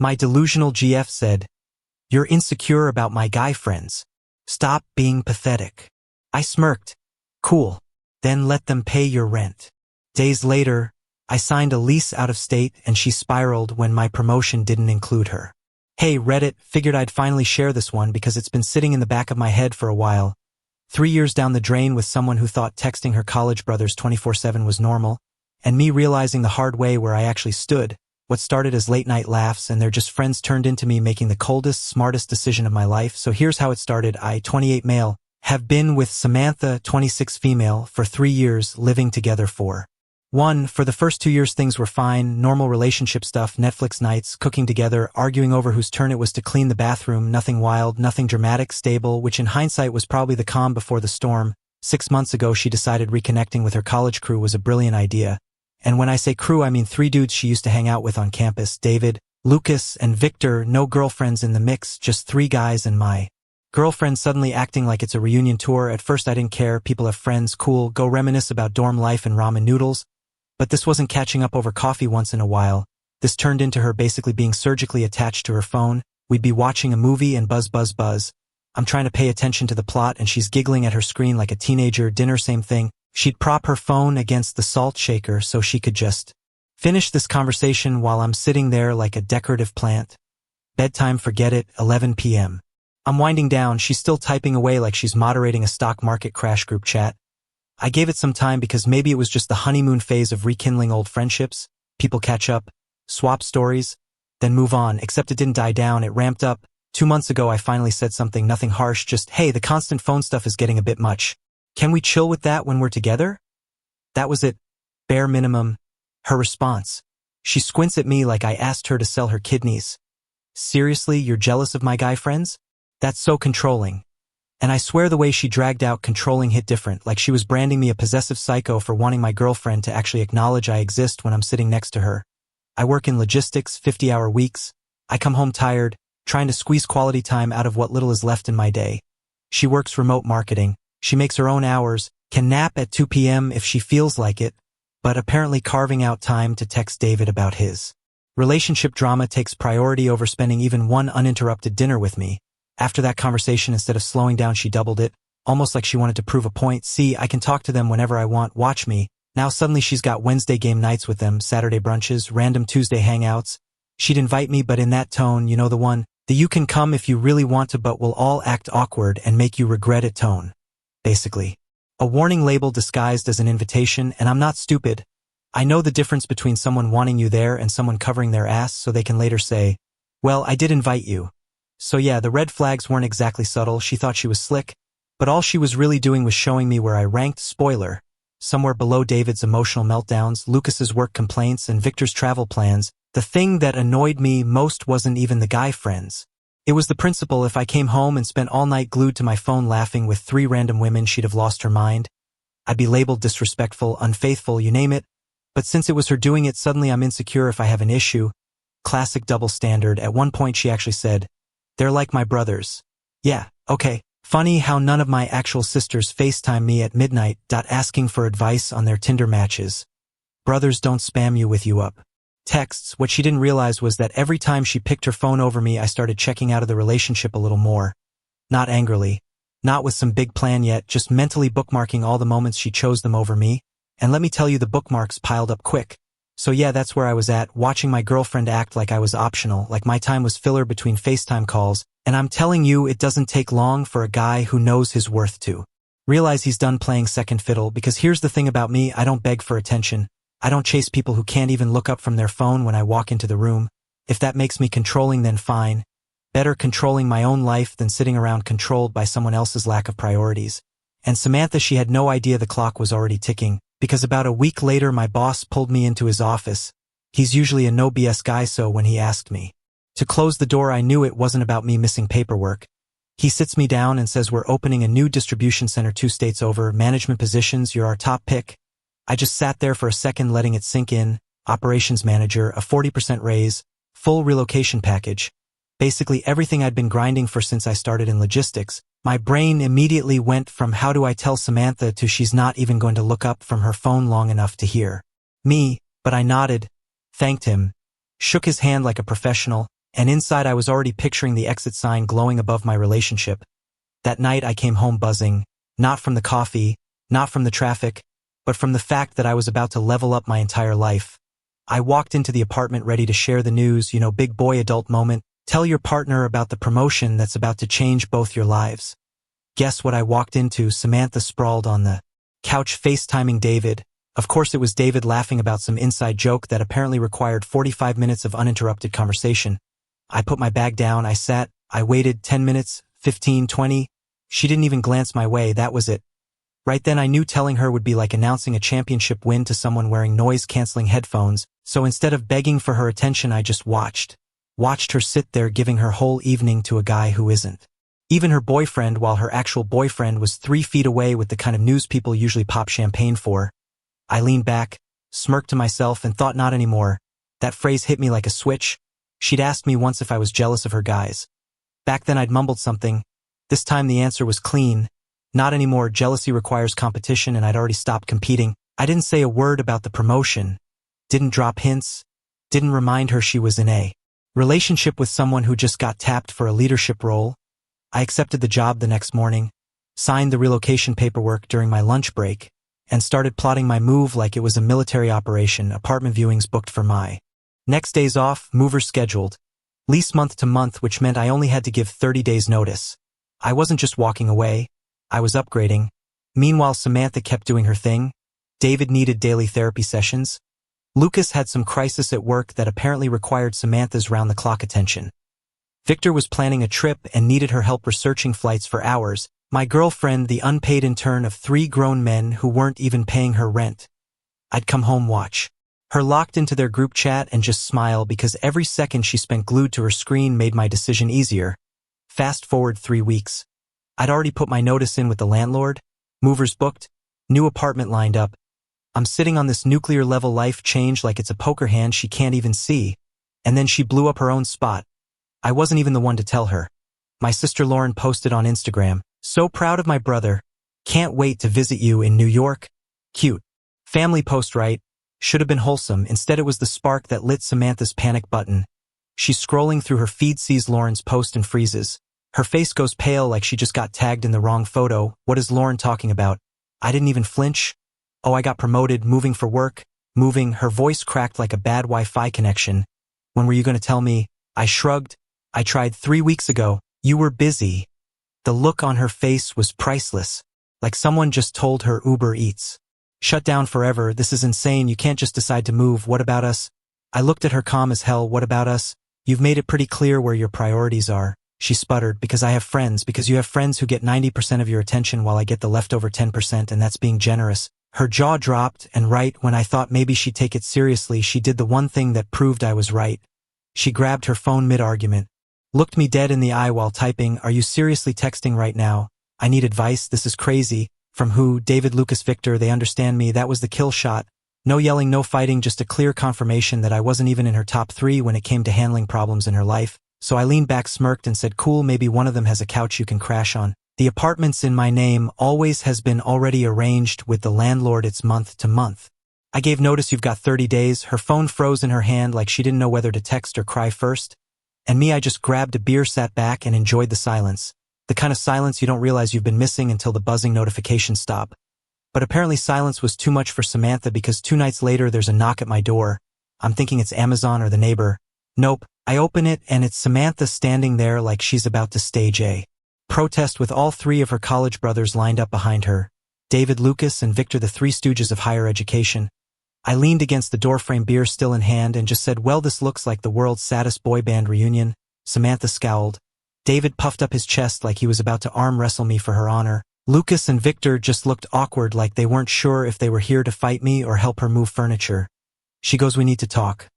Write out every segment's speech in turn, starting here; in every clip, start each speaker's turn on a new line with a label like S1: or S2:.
S1: My delusional GF said, "You're insecure about my guy friends. Stop being pathetic." I smirked. Cool. Then let them pay your rent. Days later, I signed a lease out of state and she spiraled when my promotion didn't include her. Hey Reddit, figured I'd finally share this one because it's been sitting in the back of my head for a while. 3 years down the drain with someone who thought texting her college brothers 24/7 was normal, and me realizing the hard way where I actually stood. What started as late-night laughs and they're just friends turned into me making the coldest, smartest decision of my life. So here's how it started. I, 28 male, have been with Samantha, 26 female, for 3 years, living together for 1. For the first 2 years things were fine, normal relationship stuff, Netflix nights, cooking together, arguing over whose turn it was to clean the bathroom, nothing wild, nothing dramatic, stable, which in hindsight was probably the calm before the storm. 6 months ago she decided reconnecting with her college crew was a brilliant idea. And when I say crew I mean 3 dudes she used to hang out with on campus, David, Lucas, and Victor, no girlfriends in the mix, just 3 guys and my girlfriend suddenly acting like it's a reunion tour. At first I didn't care, people have friends, cool, go reminisce about dorm life and ramen noodles. But this wasn't catching up over coffee once in a while. This turned into her basically being surgically attached to her phone. We'd be watching a movie and buzz buzz buzz. I'm trying to pay attention to the plot and she's giggling at her screen like a teenager. Dinner, same thing. She'd prop her phone against the salt shaker so she could just finish this conversation while I'm sitting there like a decorative plant. Bedtime, forget it, 11 p.m. I'm winding down, she's still typing away like she's moderating a stock market crash group chat. I gave it some time because maybe it was just the honeymoon phase of rekindling old friendships. People catch up, swap stories, then move on, except it didn't die down, it ramped up. 2 months ago I finally said something, nothing harsh, just, hey, the constant phone stuff is getting a bit much. Can we chill with that when we're together? That was it. Bare minimum. Her response. She squints at me like I asked her to sell her kidneys. Seriously, you're jealous of my guy friends? That's so controlling. And I swear the way she dragged out controlling hit different, like she was branding me a possessive psycho for wanting my girlfriend to actually acknowledge I exist when I'm sitting next to her. I work in logistics, 50-hour weeks. I come home tired, trying to squeeze quality time out of what little is left in my day. She works remote marketing. She makes her own hours, can nap at 2 p.m. if she feels like it, but apparently carving out time to text David about his relationship drama takes priority over spending even one uninterrupted dinner with me. After that conversation, instead of slowing down, she doubled it, almost like she wanted to prove a point. See, I can talk to them whenever I want, watch me. Now suddenly she's got Wednesday game nights with them, Saturday brunches, random Tuesday hangouts. She'd invite me, but in that tone, you know, the one, the you can come if you really want to but we'll all act awkward and make you regret it tone. Basically. A warning label disguised as an invitation, and I'm not stupid. I know the difference between someone wanting you there and someone covering their ass so they can later say, well, I did invite you. So yeah, the red flags weren't exactly subtle. She thought she was slick, but all she was really doing was showing me where I ranked, spoiler, somewhere below David's emotional meltdowns, Lucas's work complaints, and Victor's travel plans. The thing that annoyed me most wasn't even the guy friends. It was the principle. If I came home and spent all night glued to my phone laughing with 3 random women, she'd have lost her mind. I'd be labeled disrespectful, unfaithful, you name it. But since it was her doing it, suddenly I'm insecure if I have an issue. Classic double standard. At one point she actually said, they're like my brothers. Yeah, okay. Funny how none of my actual sisters FaceTime me at midnight, asking for advice on their Tinder matches. Brothers don't spam you with you up texts. What she didn't realize was that every time she picked her phone over me, I started checking out of the relationship a little more. Not angrily. Not with some big plan yet, just mentally bookmarking all the moments she chose them over me. And let me tell you, the bookmarks piled up quick. So yeah, that's where I was at, watching my girlfriend act like I was optional, like my time was filler between FaceTime calls, and I'm telling you, it doesn't take long for a guy who knows his worth to realize he's done playing second fiddle, because here's the thing about me, I don't beg for attention. I don't chase people who can't even look up from their phone when I walk into the room. If that makes me controlling, then fine. Better controlling my own life than sitting around controlled by someone else's lack of priorities. And Samantha, she had no idea the clock was already ticking. Because about a week later my boss pulled me into his office. He's usually a no BS guy, so when he asked me to close the door, I knew it wasn't about me missing paperwork. He sits me down and says, we're opening a new distribution center 2 states over, management positions, you're our top pick. I just sat there for a second letting it sink in. Operations manager, a 40% raise, full relocation package. Basically everything I'd been grinding for since I started in logistics. My brain immediately went from how do I tell Samantha to she's not even going to look up from her phone long enough to hear me, but I nodded, thanked him, shook his hand like a professional, and inside I was already picturing the exit sign glowing above my relationship. That night I came home buzzing, not from the coffee, not from the traffic, but from the fact that I was about to level up my entire life. I walked into the apartment ready to share the news, big boy adult moment, tell your partner about the promotion that's about to change both your lives. Guess what I walked into? Samantha sprawled on the couch FaceTiming David. Of course it was David laughing about some inside joke that apparently required 45 minutes of uninterrupted conversation. I put my bag down, I sat, I waited 10 minutes, 15, 20. She didn't even glance my way, that was it. Right then I knew telling her would be like announcing a championship win to someone wearing noise-canceling headphones, so instead of begging for her attention I just watched her sit there giving her whole evening to a guy who isn't even her boyfriend, while her actual boyfriend was 3 feet away with the kind of news people usually pop champagne for. I leaned back, smirked to myself, and thought not anymore. That phrase hit me like a switch. She'd asked me once if I was jealous of her guys. Back then I'd mumbled something. This time the answer was clean. Not anymore. Jealousy requires competition, and I'd already stopped competing. I didn't say a word about the promotion. Didn't drop hints. Didn't remind her she was in a relationship with someone who just got tapped for a leadership role. I accepted the job the next morning, signed the relocation paperwork during my lunch break, and started plotting my move like it was a military operation. Apartment viewings booked for my next days off, movers scheduled, lease month to month, which meant I only had to give 30 days notice. I wasn't just walking away, I was upgrading. Meanwhile, Samantha kept doing her thing. David needed daily therapy sessions. Lucas had some crisis at work that apparently required Samantha's round-the-clock attention. Victor was planning a trip and needed her help researching flights for hours. My girlfriend, the unpaid intern of 3 grown men who weren't even paying her rent. I'd come home, watch her locked into their group chat, and just smile because every second she spent glued to her screen made my decision easier. Fast forward 3 weeks. I'd already put my notice in with the landlord, movers booked, new apartment lined up. I'm sitting on this nuclear-level life change like it's a poker hand she can't even see. And then she blew up her own spot. I wasn't even the one to tell her. My sister Lauren posted on Instagram, "So proud of my brother. Can't wait to visit you in New York." Cute. Family post, right? Should have been wholesome. Instead it was the spark that lit Samantha's panic button. She's scrolling through her feed, sees Lauren's post, and freezes. Her face goes pale like she just got tagged in the wrong photo. What is Lauren talking about? I didn't even flinch. Oh, I got promoted, moving for work, moving. Her voice cracked like a bad Wi-Fi connection. When were you going to tell me? I shrugged. I tried 3 weeks ago. You were busy. The look on her face was priceless, like someone just told her Uber Eats. Shut down forever. This is insane. You can't just decide to move. What about us? I looked at her calm as hell. What about us? You've made it pretty clear where your priorities are. She sputtered. Because I have friends. Because you have friends who get 90% of your attention while I get the leftover 10%, and that's being generous. Her jaw dropped, and right when I thought maybe she'd take it seriously, she did the one thing that proved I was right. She grabbed her phone mid-argument, looked me dead in the eye while typing, "Are you seriously texting right now? I need advice. This is crazy." From who? David, Lucas, Victor. They understand me. That was the kill shot. No yelling, no fighting, just a clear confirmation that I wasn't even in her top 3 when it came to handling problems in her life. So I leaned back, smirked, and said, "Cool, maybe one of them has a couch you can crash on. The apartment's in my name, always has been, already arranged with the landlord. It's month to month. I gave notice. You've got 30 days. Her phone froze in her hand like she didn't know whether to text or cry first. And me, I just grabbed a beer, sat back, and enjoyed the silence. The kind of silence you don't realize you've been missing until the buzzing notifications stop. But apparently silence was too much for Samantha, because 2 nights later there's a knock at my door. I'm thinking it's Amazon or the neighbor. Nope. I open it, and it's Samantha standing there like she's about to stage a protest with all 3 of her college brothers lined up behind her. David, Lucas, and Victor, the 3 stooges of higher education. I leaned against the doorframe, beer still in hand, and just said, "Well, this looks like the world's saddest boy band reunion." Samantha scowled. David puffed up his chest like he was about to arm wrestle me for her honor. Lucas and Victor just looked awkward, like they weren't sure if they were here to fight me or help her move furniture. She goes, "We need to talk."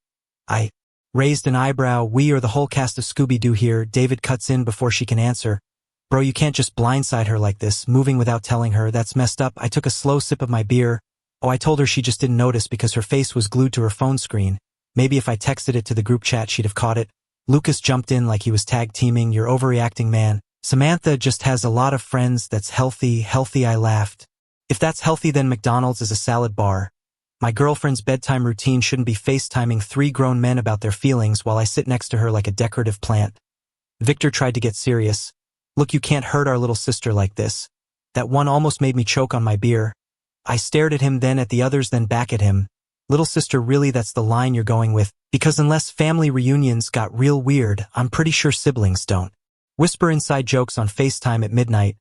S1: I raised an eyebrow. "We, or the whole cast of Scooby-Doo here?" David cuts in before she can answer. "Bro, you can't just blindside her like this, moving without telling her. That's messed up." I took a slow sip of my beer. Oh, I told her, she just didn't notice because her face was glued to her phone screen. Maybe if I texted it to the group chat she'd have caught it. Lucas jumped in like he was tag teaming. "You're overreacting, man. Samantha just has a lot of friends. That's healthy." Healthy, I laughed. If that's healthy, then McDonald's is a salad bar. My girlfriend's bedtime routine shouldn't be FaceTiming 3 grown men about their feelings while I sit next to her like a decorative plant. Victor tried to get serious. Look, you can't hurt our little sister like this. That one almost made me choke on my beer. I stared at him, then at the others, then back at him. Little sister, really, that's the line you're going with? Because unless family reunions got real weird, I'm pretty sure siblings don't. Whisper inside jokes on FaceTime at midnight.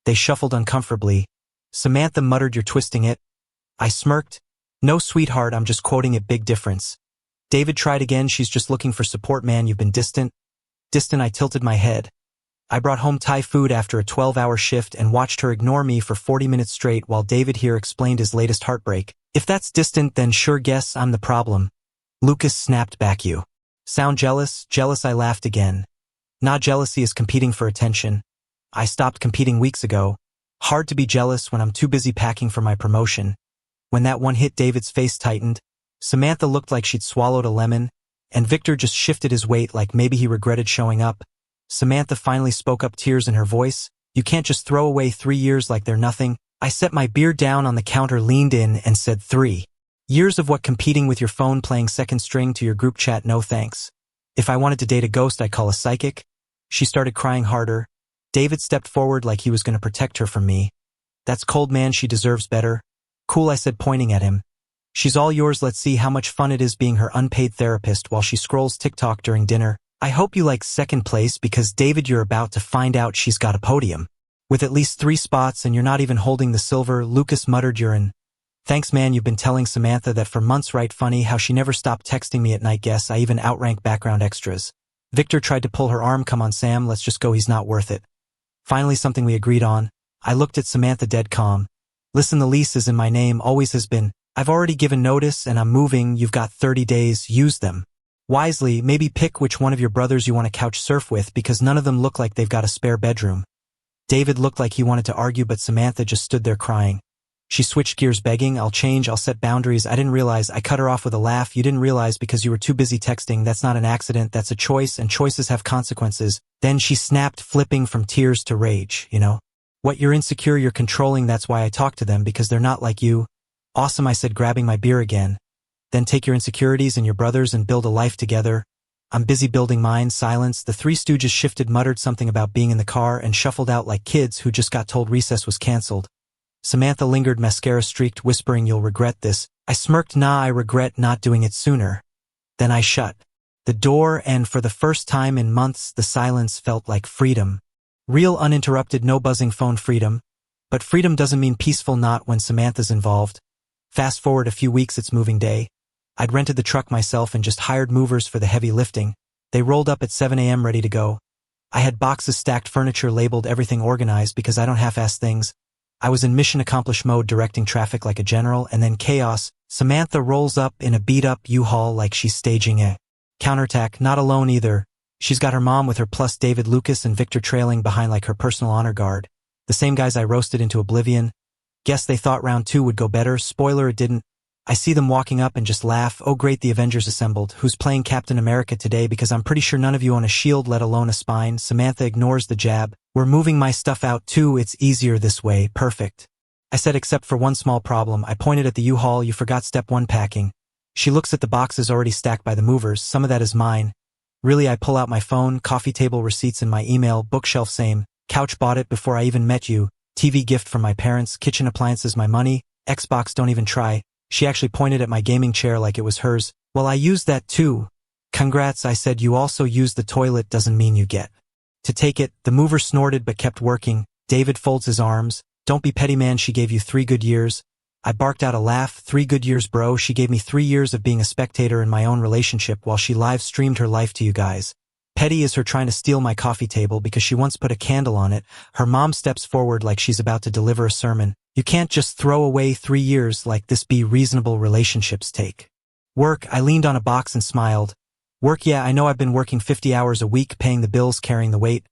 S1: They shuffled uncomfortably. Samantha muttered, "You're twisting it." I smirked. "No, sweetheart, I'm just quoting it, big difference." David tried again. "She's just looking for support, man, you've been distant." Distant, I tilted my head. I brought home Thai food after a 12-hour shift and watched her ignore me for 40 minutes straight while David here explained his latest heartbreak. If that's distant, then sure guess I'm the problem. Lucas snapped back. "You sound jealous?" "Jealous," I laughed again. "Nah, jealousy is competing for attention. I stopped competing weeks ago. Hard to be jealous when I'm too busy packing for my promotion." When that one hit, David's face tightened. Samantha looked like she'd swallowed a lemon, and Victor just shifted his weight like maybe he regretted showing up. Samantha finally spoke up, tears in her voice. "You can't just throw away 3 years like they're nothing." I set my beer down on the counter, leaned in, and said, 3 years of what? Competing with your phone, playing second string to your group chat? No thanks. If I wanted to date a ghost, I'd call a psychic. She started crying harder. David stepped forward like he was going to protect her from me. "That's cold, man, she deserves better." "Cool," I said, pointing at him. "She's all yours. Let's see how much fun it is being her unpaid therapist while she scrolls TikTok during dinner." I hope you like second place, because David, you're about to find out she's got a podium with at least 3 spots and you're not even holding the silver." Lucas muttered, "You're in." "Thanks, man, you've been telling Samantha that for months, right? Funny how she never stopped texting me at night. Guess I even outrank background extras." Victor tried to pull her arm. "Come on, Sam, let's just go. He's not worth it." Finally, something we agreed on. I looked at Samantha, dead calm. "Listen, the lease is in my name, always has been. I've already given notice and I'm moving. You've got 30 days. Use them wisely. Maybe pick which one of your brothers you want to couch surf with, because none of them look like they've got a spare bedroom." David looked like he wanted to argue, but Samantha just stood there crying. She switched gears, begging, "I'll change, I'll set boundaries." I didn't realize. I cut her off with a laugh. "You didn't realize because you were too busy texting. That's not an accident, that's a choice, and choices have consequences." Then she snapped, flipping from tears to rage. "You know what? You're insecure, you're controlling. That's why I talk to them, because they're not like you." "Awesome," I said, grabbing my beer again. "Then take your insecurities and your brothers and build a life together." "I'm busy building mine." Silence. The 3 stooges shifted, muttered something about being in the car, and shuffled out like kids who just got told recess was canceled. Samantha lingered, mascara streaked, whispering, "You'll regret this." I smirked. "Nah, I regret not doing it sooner." Then I shut the door, and for the first time in months, the silence felt like freedom. Real, uninterrupted, no buzzing phone freedom. But freedom doesn't mean peaceful, not when Samantha's involved. Fast forward a few weeks, it's moving day. I'd rented the truck myself and just hired movers for the heavy lifting. They rolled up at 7 a.m. ready to go. I had boxes stacked, furniture labeled, everything organized, because I don't half-ass things. I was in mission accomplished mode, directing traffic like a general, and then chaos. Samantha rolls up in a beat-up U-Haul like she's staging a counterattack. Not alone either. She's got her mom with her, plus David, Lucas, and Victor trailing behind like her personal honor guard. The same guys I roasted into oblivion. Guess they thought round 2 would go better. Spoiler, it didn't. I see them walking up and just laugh. "Oh great, the Avengers assembled. Who's playing Captain America today? Because I'm pretty sure none of you own a shield, let alone a spine." Samantha ignores the jab. "We're moving my stuff out too. It's easier this way." "Perfect," I said, "except for one small problem." I pointed at the U-Haul. "You forgot step 1, packing." She looks at the boxes already stacked by the movers. "Some of that is mine." Really? I pull out my phone, coffee table receipts in my email, bookshelf same. Couch bought it before I even met you. TV gift from my parents. Kitchen appliances my money. Xbox don't even try. She actually pointed at my gaming chair like it was hers. "Well, I used that too." "Congrats," I said. "You also used the toilet, doesn't mean you get to take it." The mover snorted but kept working. David folds his arms. "Don't be petty, man, she gave you 3 good years." I barked out a laugh. 3 good years, bro. She gave me 3 years of being a spectator in my own relationship while she live-streamed her life to you guys. Petty is her trying to steal my coffee table because she once put a candle on it. Her mom steps forward like she's about to deliver a sermon. "You can't just throw away 3 years like this. Be reasonable. Relationships take work." I leaned on a box and smiled. "Work? Yeah, I know. I've been working 50 hours a week, paying the bills, carrying the weight.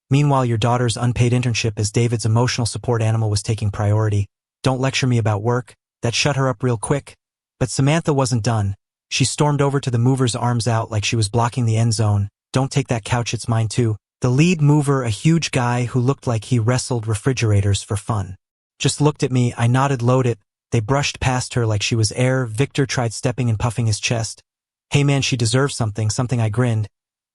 S1: Meanwhile, your daughter's unpaid internship as David's emotional support animal was taking priority. Don't lecture me about work." That shut her up real quick. But Samantha wasn't done. She stormed over to the mover's, arms out like she was blocking the end zone. "Don't take that couch, it's mine too." The lead mover, a huge guy who looked like he wrestled refrigerators for fun, just looked at me. I nodded. "Load it." They brushed past her like she was air. Victor tried stepping and puffing his chest. Hey man, she deserves something, I grinned.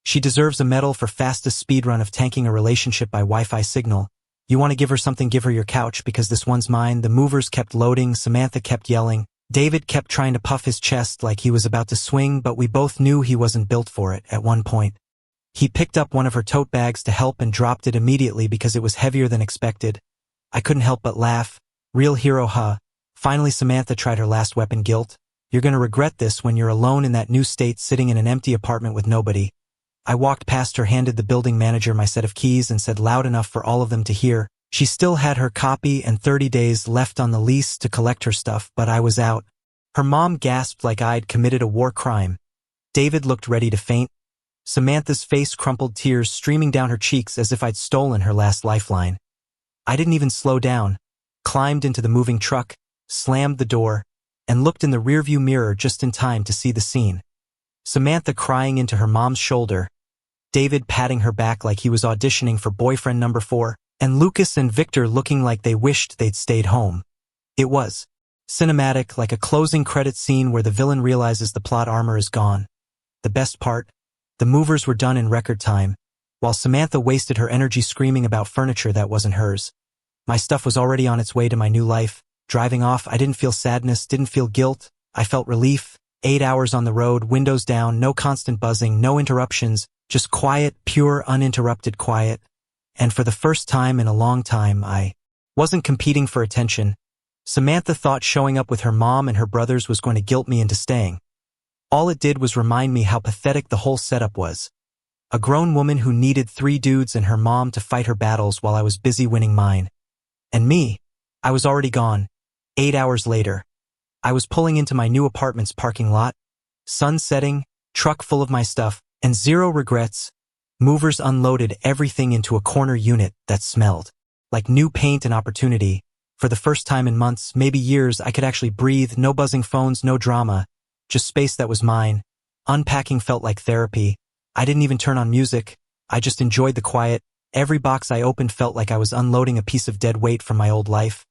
S1: She deserves a medal for fastest speedrun of tanking a relationship by Wi-Fi signal. You want to give her something, give her your couch, because this one's mine. The movers kept loading, Samantha kept yelling. David kept trying to puff his chest like he was about to swing, but we both knew he wasn't built for it. At one point, he picked up one of her tote bags to help and dropped it immediately because it was heavier than expected. I couldn't help but laugh. Real hero, huh? Finally, Samantha tried her last weapon, guilt. You're gonna regret this when you're alone in that new state sitting in an empty apartment with nobody. I walked past her, handed the building manager my set of keys and said loud enough for all of them to hear. She still had her copy and 30 days left on the lease to collect her stuff, but I was out. Her mom gasped like I'd committed a war crime. David looked ready to faint. Samantha's face crumpled, tears streaming down her cheeks as if I'd stolen her last lifeline. I didn't even slow down, climbed into the moving truck, slammed the door, and looked in the rearview mirror just in time to see the scene. Samantha crying into her mom's shoulder, David patting her back like he was auditioning for boyfriend number 4, and Lucas and Victor looking like they wished they'd stayed home. It was cinematic, like a closing credit scene where the villain realizes the plot armor is gone. The best part? The movers were done in record time, while Samantha wasted her energy screaming about furniture that wasn't hers. My stuff was already on its way to my new life. Driving off, I didn't feel sadness, didn't feel guilt. I felt relief. 8 hours on the road, windows down, no constant buzzing, no interruptions, just quiet, pure, uninterrupted quiet. And for the first time in a long time, I wasn't competing for attention. Samantha thought showing up with her mom and her brothers was going to guilt me into staying. All it did was remind me how pathetic the whole setup was. A grown woman who needed 3 dudes and her mom to fight her battles while I was busy winning mine. And me, I was already gone. 8 hours later, I was pulling into my new apartment's parking lot, sun setting, truck full of my stuff, and zero regrets. Movers unloaded everything into a corner unit that smelled like new paint and opportunity. For the first time in months, maybe years, I could actually breathe, no buzzing phones, no drama, just space that was mine. Unpacking felt like therapy. I didn't even turn on music. I just enjoyed the quiet. Every box I opened felt like I was unloading a piece of dead weight from my old life.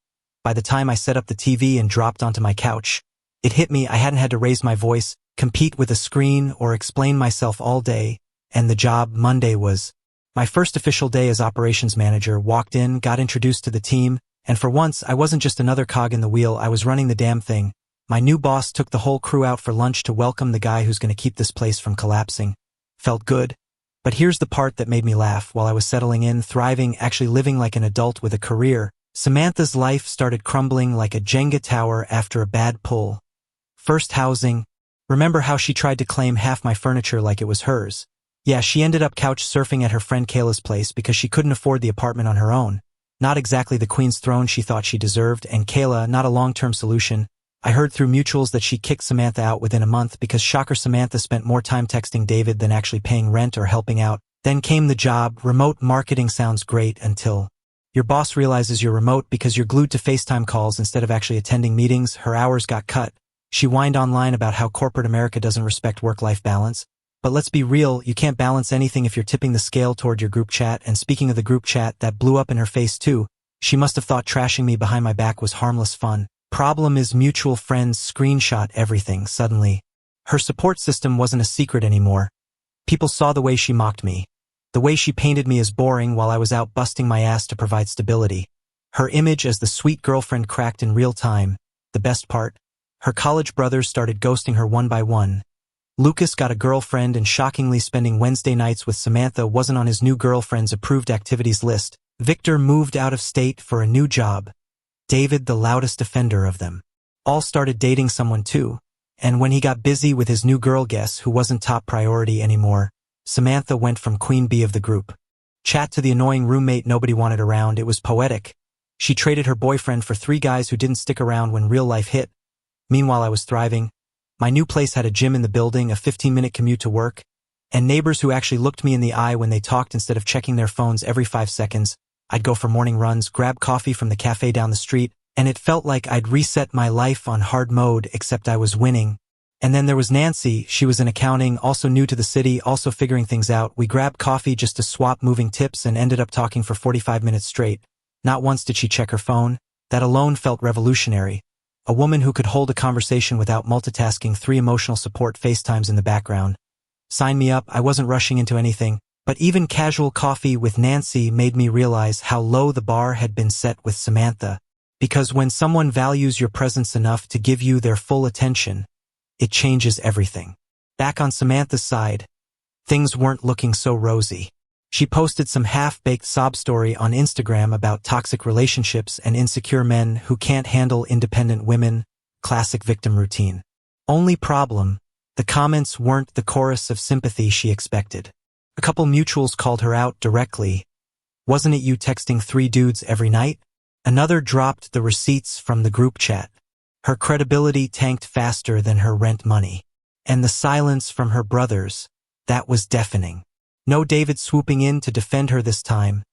S1: By the time I set up the TV and dropped onto my couch, it hit me I hadn't had to raise my voice, compete with a screen, or explain myself all day. And the job, Monday, was my first official day as operations manager. Walked in, got introduced to the team, and for once I wasn't just another cog in the wheel, I was running the damn thing. My new boss took the whole crew out for lunch to welcome the guy who's going to keep this place from collapsing. Felt good. But here's the part that made me laugh. While I was settling in, thriving, actually living like an adult with a career, Samantha's life started crumbling like a Jenga tower after a bad pull. First, housing. Remember how she tried to claim half my furniture like it was hers? Yeah, she ended up couch surfing at her friend Kayla's place because she couldn't afford the apartment on her own. Not exactly the queen's throne she thought she deserved, and Kayla, not a long-term solution. I heard through mutuals that she kicked Samantha out within a month because shocker Samantha spent more time texting David than actually paying rent or helping out. Then came the job. Remote marketing sounds great until your boss realizes you're remote because you're glued to FaceTime calls instead of actually attending meetings. Her hours got cut. She whined online about how corporate America doesn't respect work-life balance. But let's be real, you can't balance anything if you're tipping the scale toward your group chat. And speaking of the group chat, that blew up in her face too. She must have thought trashing me behind my back was harmless fun. Problem is, mutual friends screenshot everything. Suddenly, her support system wasn't a secret anymore. People saw the way she mocked me, the way she painted me as boring while I was out busting my ass to provide stability. Her image as the sweet girlfriend cracked in real time. The best part? Her college brothers started ghosting her one by one. Lucas got a girlfriend, and shockingly spending Wednesday nights with Samantha wasn't on his new girlfriend's approved activities list. Victor moved out of state for a new job. David, the loudest defender of them, all started dating someone too. And when he got busy with his new girl, guess who wasn't top priority anymore? Samantha went from queen bee of the group. Chat to the annoying roommate nobody wanted around. It was poetic. She traded her boyfriend for 3 guys who didn't stick around when real life hit. Meanwhile, I was thriving. My new place had a gym in the building, a 15-minute commute to work, and neighbors who actually looked me in the eye when they talked instead of checking their phones every 5 seconds. I'd go for morning runs, grab coffee from the cafe down the street, and it felt like I'd reset my life on hard mode, except I was winning. And then there was Nancy. She was in accounting, also new to the city, also figuring things out. We grabbed coffee just to swap moving tips and ended up talking for 45 minutes straight. Not once did she check her phone. That alone felt revolutionary. A woman who could hold a conversation without multitasking 3 emotional support FaceTimes in the background. Sign me up, I wasn't rushing into anything, but even casual coffee with Nancy made me realize how low the bar had been set with Samantha, because when someone values your presence enough to give you their full attention, it changes everything. Back on Samantha's side, things weren't looking so rosy. She posted some half-baked sob story on Instagram about toxic relationships and insecure men who can't handle independent women, classic victim routine. Only problem, the comments weren't the chorus of sympathy she expected. A couple mutuals called her out directly. Wasn't it you texting 3 dudes every night? Another dropped the receipts from the group chat. Her credibility tanked faster than her rent money. And the silence from her brothers, that was deafening. No David swooping in to defend her this time.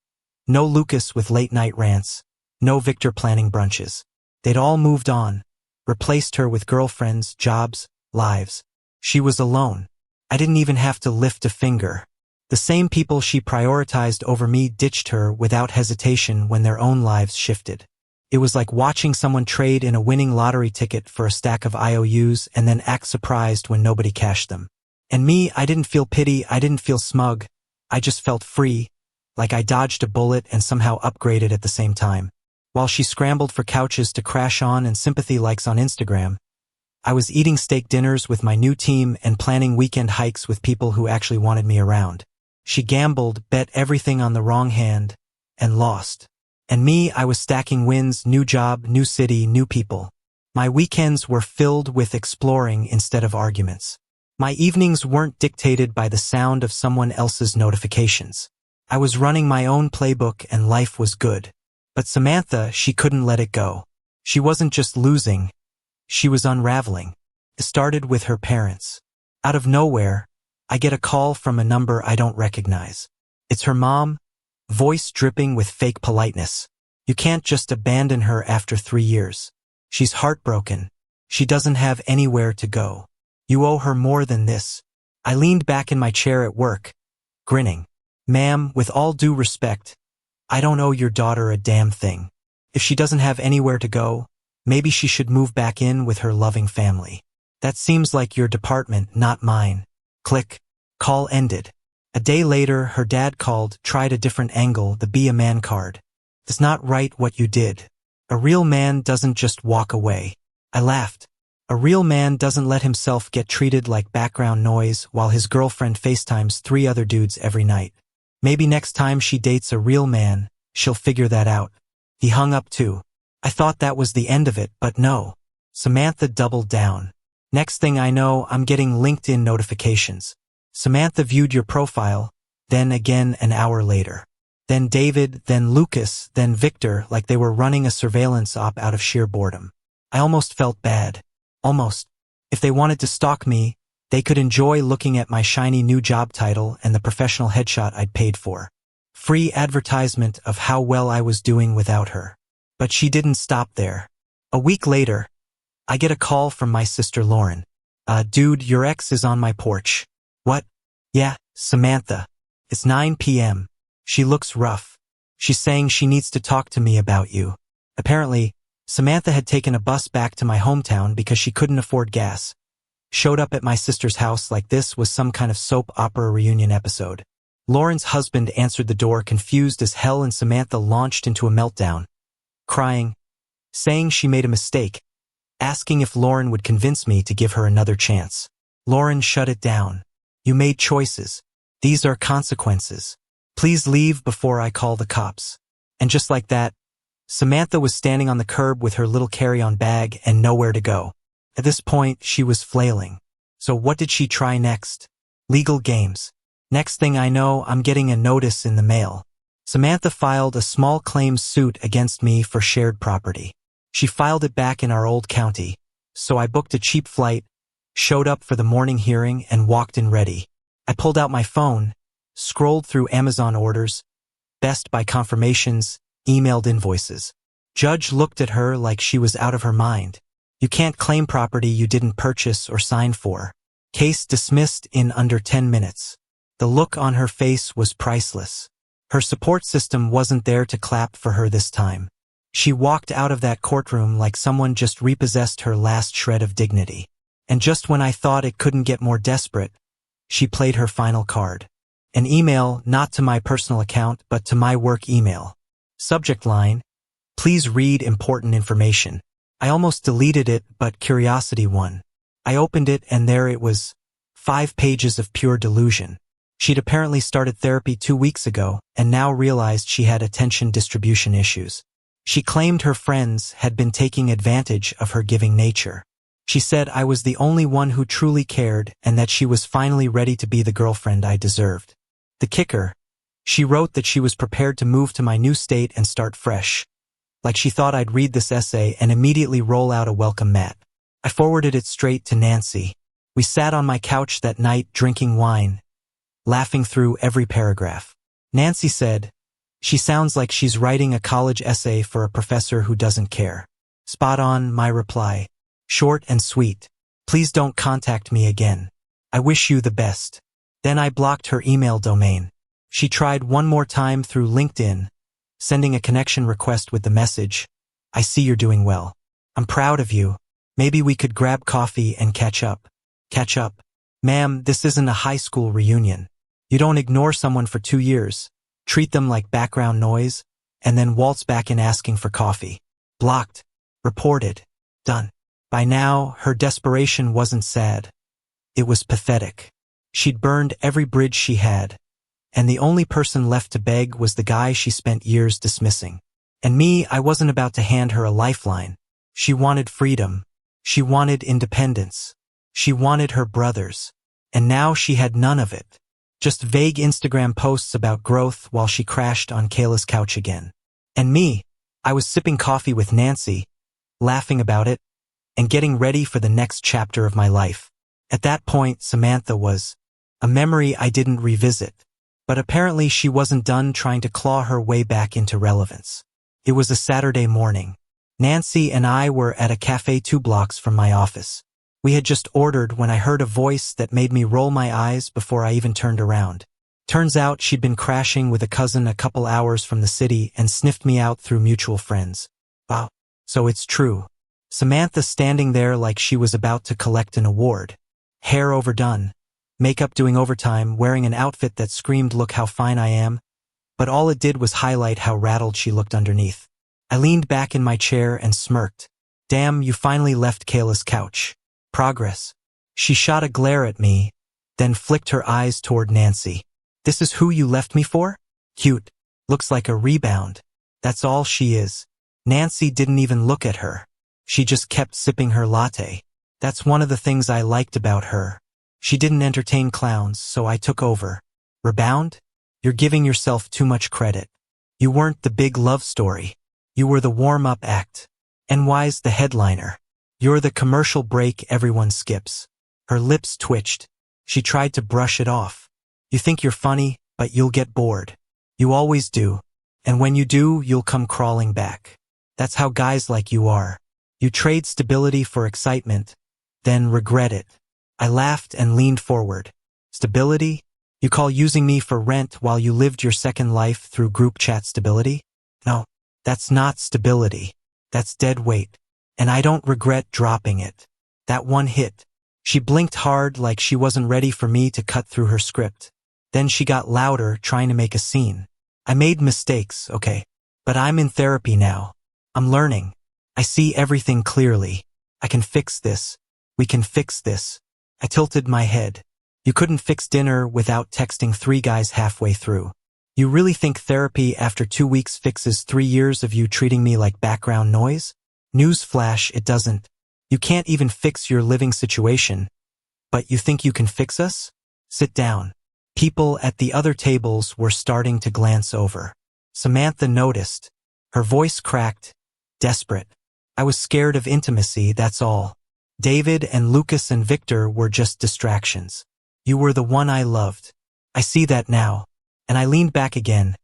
S1: No Lucas with late-night rants. No Victor planning brunches. They'd all moved on, replaced her with girlfriends, jobs, lives. She was alone. I didn't even have to lift a finger. The same people she prioritized over me ditched her without hesitation when their own lives shifted. It was like watching someone trade in a winning lottery ticket for a stack of IOUs and then act surprised when nobody cashed them. And me, I didn't feel pity, I didn't feel smug. I just felt free, like I dodged a bullet and somehow upgraded at the same time. While she scrambled for couches to crash on and sympathy likes on Instagram, I was eating steak dinners with my new team and planning weekend hikes with people who actually wanted me around. She gambled, bet everything on the wrong hand, and lost. And me, I was stacking wins, new job, new city, new people. My weekends were filled with exploring instead of arguments. My evenings weren't dictated by the sound of someone else's notifications. I was running my own playbook and life was good. But Samantha, she couldn't let it go. She wasn't just losing, she was unraveling. It started with her parents. Out of nowhere, I get a call from a number I don't recognize. It's her mom, voice dripping with fake politeness. You can't just abandon her after 3 years. She's heartbroken. She doesn't have anywhere to go. You owe her more than this. I leaned back in my chair at work, grinning. Ma'am, with all due respect, I don't owe your daughter a damn thing. If she doesn't have anywhere to go, maybe she should move back in with her loving family. That seems like your department, not mine. Click. Call ended. A day later, her dad called, tried a different angle, the be a man card. It's not right what you did. A real man doesn't just walk away. I laughed. A real man doesn't let himself get treated like background noise while his girlfriend FaceTimes 3 other dudes every night. Maybe next time she dates a real man, she'll figure that out. He hung up too. I thought that was the end of it, but no. Samantha doubled down. Next thing I know, I'm getting LinkedIn notifications. Samantha viewed your profile, then again an hour later. Then David, then Lucas, then Victor, like they were running a surveillance op out of sheer boredom. I almost felt bad. Almost. If they wanted to stalk me, they could enjoy looking at my shiny new job title and the professional headshot I'd paid for. Free advertisement of how well I was doing without her. But she didn't stop there. A week later, I get a call from my sister Lauren. Dude, your ex is on my porch. What? Yeah, Samantha. It's 9 p.m. She looks rough. She's saying she needs to talk to me about you. Apparently, Samantha had taken a bus back to my hometown because she couldn't afford gas. Showed up at my sister's house like this was some kind of soap opera reunion episode. Lauren's husband answered the door confused as hell and Samantha launched into a meltdown. Crying, saying she made a mistake, asking if Lauren would convince me to give her another chance. Lauren shut it down. You made choices. These are consequences. Please leave before I call the cops. And just like that, Samantha was standing on the curb with her little carry-on bag and nowhere to go. At this point, she was flailing. So what did she try next? Legal games. Next thing I know, I'm getting a notice in the mail. Samantha filed a small claims suit against me for shared property. She filed it back in our old county, so I booked a cheap flight, showed up for the morning hearing, and walked in ready. I pulled out my phone, scrolled through Amazon orders, Best Buy confirmations, emailed invoices. Judge looked at her like she was out of her mind. You can't claim property you didn't purchase or sign for. Case dismissed in under 10 minutes. The look on her face was priceless. Her support system wasn't there to clap for her this time. She walked out of that courtroom like someone just repossessed her last shred of dignity. And just when I thought it couldn't get more desperate, she played her final card. An email not to my personal account but to my work email. Subject line, "Please read important information." I almost deleted it, but curiosity won. I opened it and there it was, 5 pages of pure delusion. She'd apparently started therapy 2 weeks ago and now realized she had attention distribution issues. She claimed her friends had been taking advantage of her giving nature. She said I was the only one who truly cared and that she was finally ready to be the girlfriend I deserved. The kicker, she wrote that she was prepared to move to my new state and start fresh. Like she thought I'd read this essay and immediately roll out a welcome mat. I forwarded it straight to Nancy. We sat on my couch that night drinking wine, laughing through every paragraph. Nancy said, "She sounds like she's writing a college essay for a professor who doesn't care." Spot on, my reply. Short and sweet. "Please don't contact me again. I wish you the best." Then I blocked her email domain. She tried one more time through LinkedIn, sending a connection request with the message, "I see you're doing well. I'm proud of you. Maybe we could grab coffee and catch up." Catch up? Ma'am, this isn't a high school reunion. You don't ignore someone for 2 years, treat them like background noise, and then waltz back in asking for coffee. Blocked. Reported. Done. By now, her desperation wasn't sad. It was pathetic. She'd burned every bridge she had, and the only person left to beg was the guy she spent years dismissing. And me, I wasn't about to hand her a lifeline. She wanted freedom. She wanted independence. She wanted her brothers. And now she had none of it. Just vague Instagram posts about growth while she crashed on Kayla's couch again. And me, I was sipping coffee with Nancy, laughing about it, and getting ready for the next chapter of my life. At that point, Samantha was a memory I didn't revisit. But apparently she wasn't done trying to claw her way back into relevance. It was a Saturday morning. Nancy and I were at a cafe 2 blocks from my office. We had just ordered when I heard a voice that made me roll my eyes before I even turned around. Turns out she'd been crashing with a cousin a couple hours from the city and sniffed me out through mutual friends. Wow. So it's true. Samantha standing there like she was about to collect an award. Hair overdone. Makeup doing overtime, wearing an outfit that screamed, "Look how fine I am." But all it did was highlight how rattled she looked underneath. I leaned back in my chair and smirked. "Damn, you finally left Kayla's couch. Progress." She shot a glare at me, then flicked her eyes toward Nancy. "This is who you left me for? Cute. Looks like a rebound. That's all she is." Nancy didn't even look at her. She just kept sipping her latte. That's one of the things I liked about her. She didn't entertain clowns, so I took over. "Rebound? You're giving yourself too much credit. You weren't the big love story. You were the warm-up act. NY's the headliner. You're the commercial break everyone skips." Her lips twitched. She tried to brush it off. "You think you're funny, but you'll get bored. You always do. And when you do, you'll come crawling back. That's how guys like you are. You trade stability for excitement, then regret it." I laughed and leaned forward. "Stability? You call using me for rent while you lived your second life through group chat stability? No, that's not stability. That's dead weight. And I don't regret dropping it. That one hit." She blinked hard like she wasn't ready for me to cut through her script. Then she got louder, trying to make a scene. "I made mistakes, okay? But I'm in therapy now. I'm learning. I see everything clearly. I can fix this. We can fix this." I tilted my head. "You couldn't fix dinner without texting 3 guys halfway through. You really think therapy after 2 weeks fixes 3 years of you treating me like background noise? Newsflash, it doesn't. You can't even fix your living situation. But you think you can fix us? Sit down." People at the other tables were starting to glance over. Samantha noticed. Her voice cracked, desperate. "I was scared of intimacy, that's all. David and Lucas and Victor were just distractions. You were the one I loved. I see that now." And I leaned back again,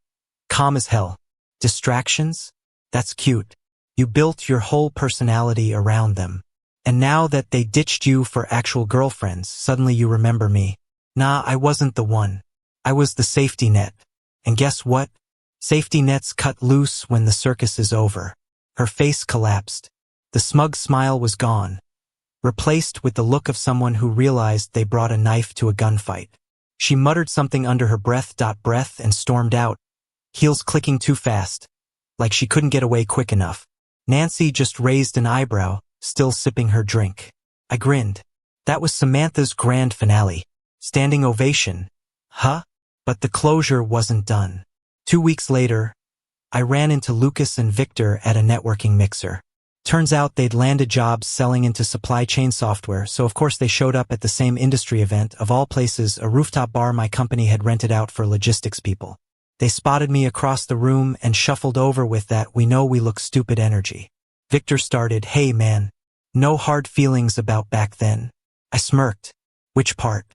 S1: calm as hell. "Distractions? That's cute. You built your whole personality around them. And now that they ditched you for actual girlfriends, suddenly you remember me. Nah, I wasn't the one. I was the safety net. And guess what? Safety nets cut loose when the circus is over. Her face collapsed. The smug smile was gone, replaced with the look of someone who realized they brought a knife to a gunfight. She muttered something under her breath, and stormed out, heels clicking too fast, like she couldn't get away quick enough. Nancy just raised an eyebrow, still sipping her drink. I grinned. That was Samantha's grand finale. Standing ovation. Huh? But the closure wasn't done. 2 weeks later, I ran into Lucas and Victor at a networking mixer. Turns out they'd landed jobs selling into supply chain software, so of course they showed up at the same industry event, of all places, a rooftop bar my company had rented out for logistics people. They spotted me across the room and shuffled over with that "we know we look stupid" energy. Victor started, "Hey man, no hard feelings about back then." I smirked. Which part?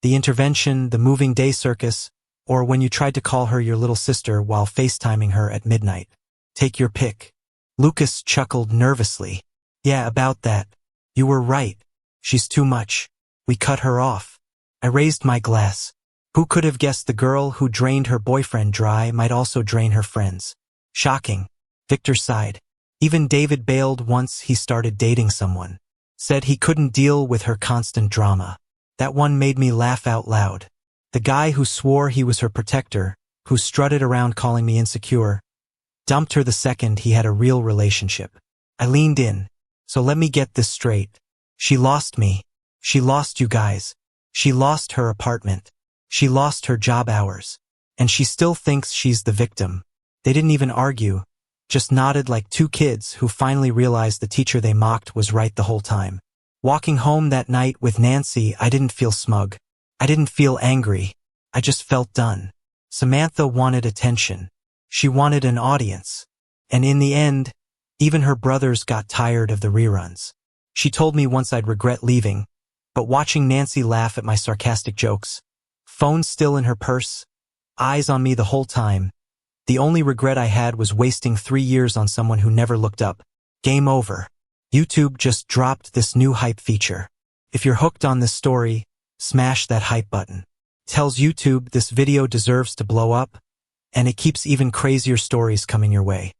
S1: The intervention, the moving day circus, or when you tried to call her your little sister while FaceTiming her at midnight? Take your pick. Lucas chuckled nervously. Yeah, about that. You were right. She's too much. We cut her off. I raised my glass. Who could have guessed the girl who drained her boyfriend dry might also drain her friends? Shocking. Victor sighed. Even David bailed once he started dating someone. Said he couldn't deal with her constant drama. That one made me laugh out loud. The guy who swore he was her protector, who strutted around calling me insecure, dumped her the second he had a real relationship. I leaned in. So let me get this straight. She lost me. She lost you guys. She lost her apartment. She lost her job hours. And she still thinks she's the victim. They didn't even argue, just nodded like two kids who finally realized the teacher they mocked was right the whole time. Walking home that night with Nancy, I didn't feel smug. I didn't feel angry. I just felt done. Samantha wanted attention. She wanted an audience. And in the end, even her brothers got tired of the reruns. She told me once I'd regret leaving, but watching Nancy laugh at my sarcastic jokes, phone still in her purse, eyes on me the whole time, the only regret I had was wasting 3 years on someone who never looked up. Game over. YouTube just dropped this new hype feature. If you're hooked on this story, smash that hype button. Tells YouTube this video deserves to blow up, and it keeps even crazier stories coming your way.